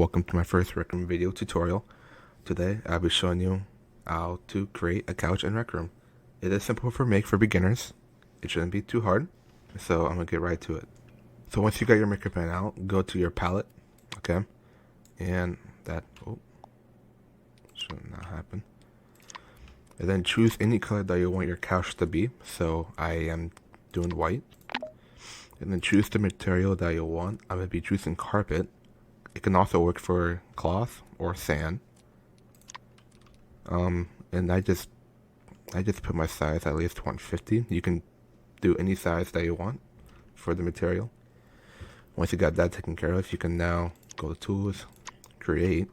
Welcome to my first RecRoom video tutorial. Today I'll be showing you how to create a couch in RecRoom. It is simple for beginners. It shouldn't be too hard, so I'm gonna get right to it. So once you got your maker pen out, go to your palette, okay, and that should not happen. And then choose any color that you want your couch to be. So I am doing white. And then choose the material that you want. I'm gonna be choosing carpet. It can also work for cloth or sand. And I just put my size at least 150. You can do any size that you want for the material. Once you got that taken care of, you can now go to tools, create,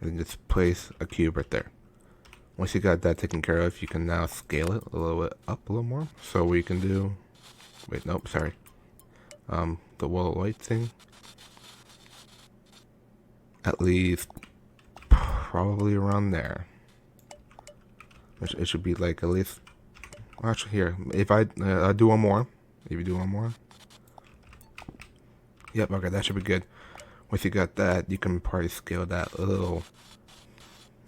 and then just place a cube right there. Once you got that taken care of, you can now scale it a little bit up a little more. So we can do, the wall white thing. At least probably around there. It should be like at least. Actually, here, if I do one more, if you do one more. Yep, okay, that should be good. Once you got that, you can probably scale that a little.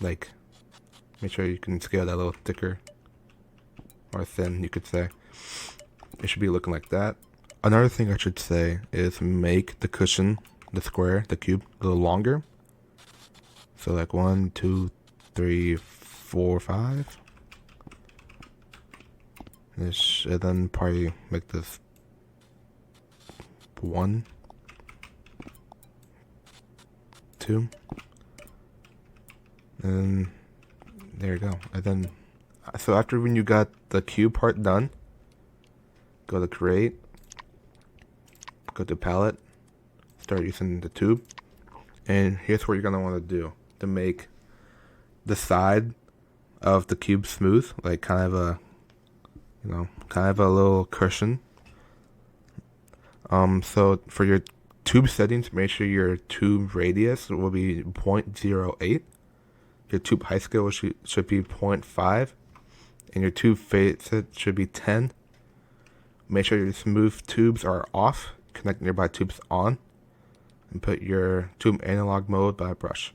Like, make sure you can scale that a little thicker or thin, you could say. It should be looking like that. Another thing I should say is make the cushion, the square, the cube, a little longer. So like 1, 2, 3, 4, 5. And then probably make this 1, 2. And there you go. And then, so after when you got the cube part done, go to create, go to palette, start using the tube, and here's what you're gonna want to do to make the side of the cube smooth, like kind of a little cushion. So for your tube settings, make sure your tube radius will be 0.08. Your tube height scale should be 0.5, and your tube facet should be 10. Make sure your smooth tubes are off. Connect nearby tubes on, and put your tube analog mode by brush.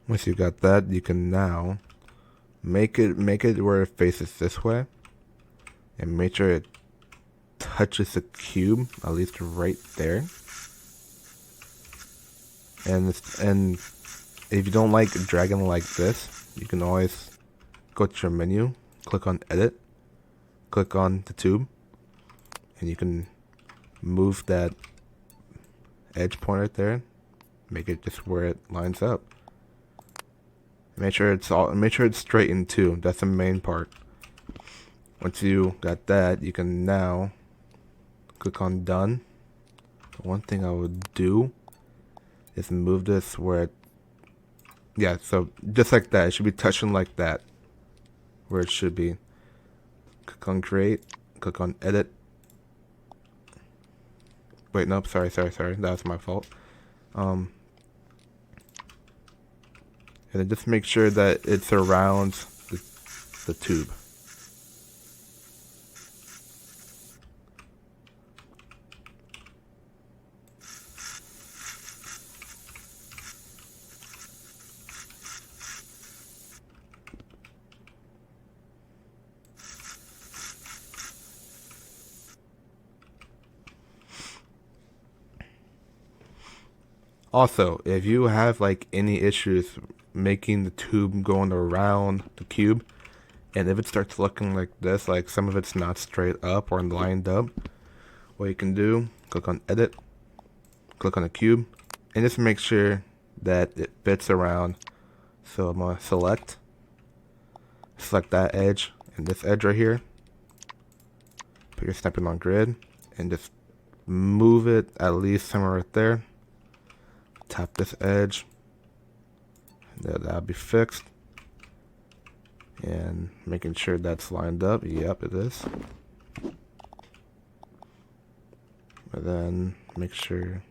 Once you got that, you can now make it where it faces this way, and make sure it touches the cube at least right there. And if you don't like dragging like this, you can always go to your menu, click on edit, click on the tube, and you can move that edge point right there, make it just where it lines up. Make sure it's straightened too. That's the main part. Once you got that, you can now click on done. One thing I would do is move this where it, so just like that. It should be touching like that, where it should be. Click on create, click on edit. Wait, nope, sorry, that was my fault. And then just make sure that it surrounds the tube. Also, if you have like any issues making the tube going around the cube, and if it starts looking like this, like some of it's not straight up or lined up, what you can do, click on edit, click on the cube, and just make sure that it fits around. So I'm gonna select that edge and this edge right here, put your snap on grid, and just move it at least somewhere right there. Tap this edge, that'll be fixed, and making sure that's lined up. Yep, it is. And then make sure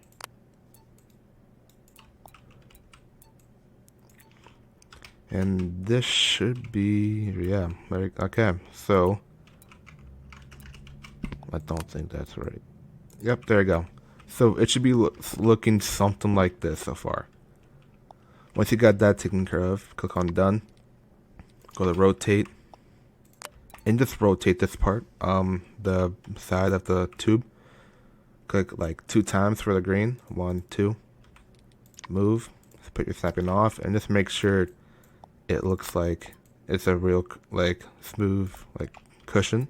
and this should be, okay, so I don't think that's right. Yep, there you go. So it should be looking something like this so far. Once you got that taken care of, click on done. Go to rotate. And just rotate this part, the side of the tube. Click like 2 times for the green. 1, 2. Move. Just put your snapping off and just make sure it looks like it's a real like smooth like cushion.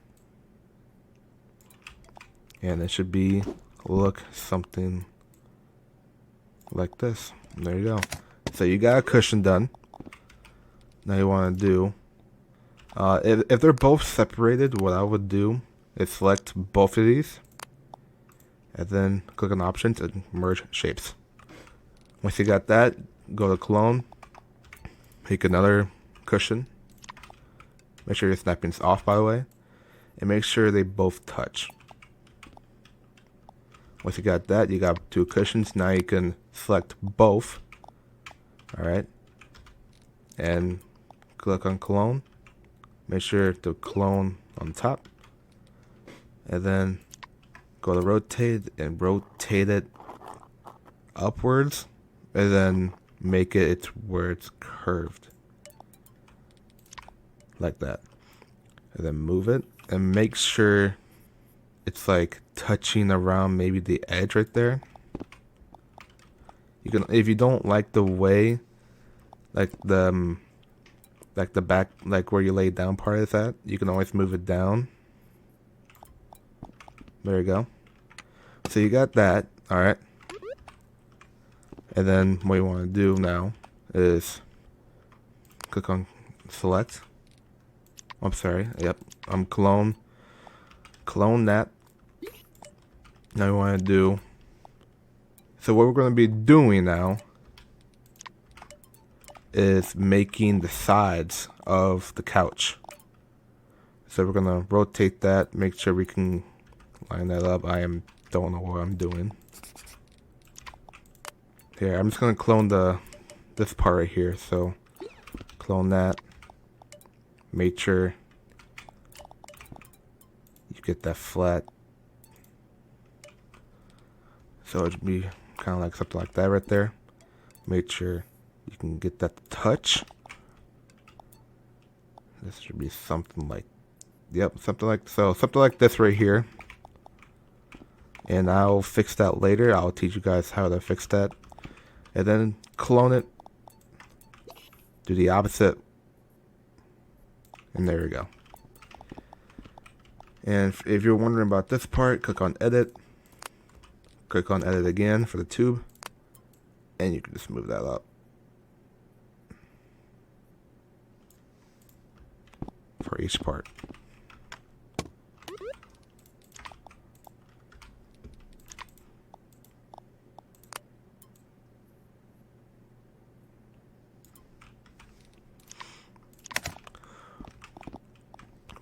And it should be look something like this. There you go. So you got a cushion done. Now you want to do if they're both separated, what I would do is select both of these and then click on options and merge shapes. Once you got that, go to clone, make another cushion. Make sure your snapping's off, by the way, and make sure they both touch. Once you got that, you got 2 cushions. Now you can select both. Alright. And click on clone. Make sure to clone on top. And then go to rotate and rotate it upwards. And then make it where it's curved. Like that. And then move it. And make sure it's like touching around maybe the edge right there. You can, if you don't like the way like the back, like where you lay down part is at, you can always move it down. There you go. So you got that. Alright. And then what you want to do now is click on select. I'm sorry. Yep. Clone that. Now we want to do, so what we're going to be doing now is making the sides of the couch. So we're going to rotate that, make sure we can line that up. Don't know what I'm doing. Here, I'm just going to clone this part right here. So clone that. Make sure you get that flat. So it should be kind of like something like that right there. Make sure you can get that to touch. This should be something like, yep, something like this right here. And I'll fix that later. I'll teach you guys how to fix that. And then clone it. Do the opposite. And there we go. And if you're wondering about this part, click on edit. Click on edit again for the tube. And you can just move that up. For each part.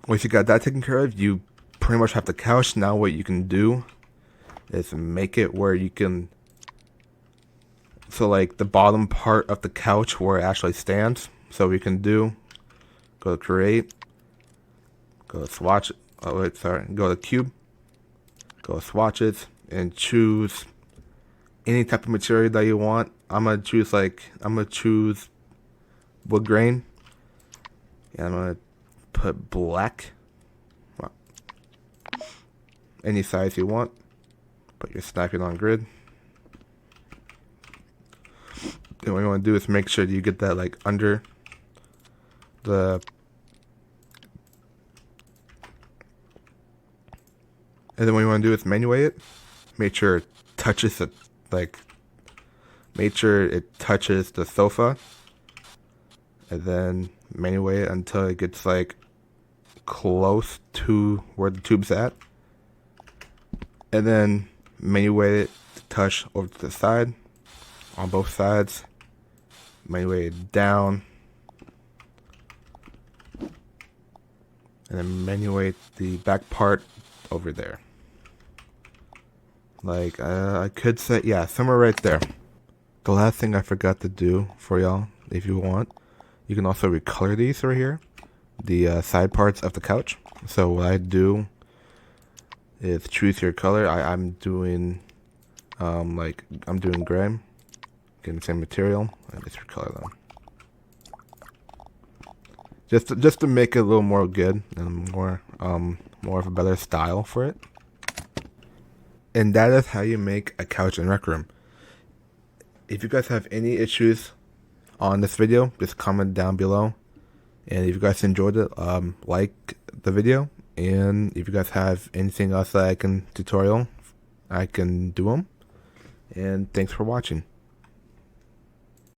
Once you got that taken care of, you pretty much have the couch. Now what you can do is make it where you can, so like the bottom part of the couch where it actually stands. So we can do, go to create, go to swatch, go to cube, go to swatches, and choose any type of material that you want. I'm gonna choose wood grain, and I'm gonna put black. Any size you want. Put your snapping on grid. And what you want to do is make sure that you get that like under the, and then what you want to do is manuate it. Make sure it touches it, like make sure it touches the sofa, and then manuate it until it gets like close to where the tube's at, and then manuate it to touch over to the side on both sides. Manuate it down, and then manuate the back part over there. Like I could say, yeah, somewhere right there. The last thing I forgot to do for y'all, if you want, you can also recolor these right here, the side parts of the couch. So what I do is choose your color. I'm doing Like I'm doing gray, getting the same material, and just recolor them. Just to make it a little more good and more of a better style for it. And that is how you make a couch in RecRoom. If you guys have any issues on this video, just comment down below. And if you guys enjoyed it, like the video. And if you guys have anything else that I can tutorial, I can do them. And thanks for watching.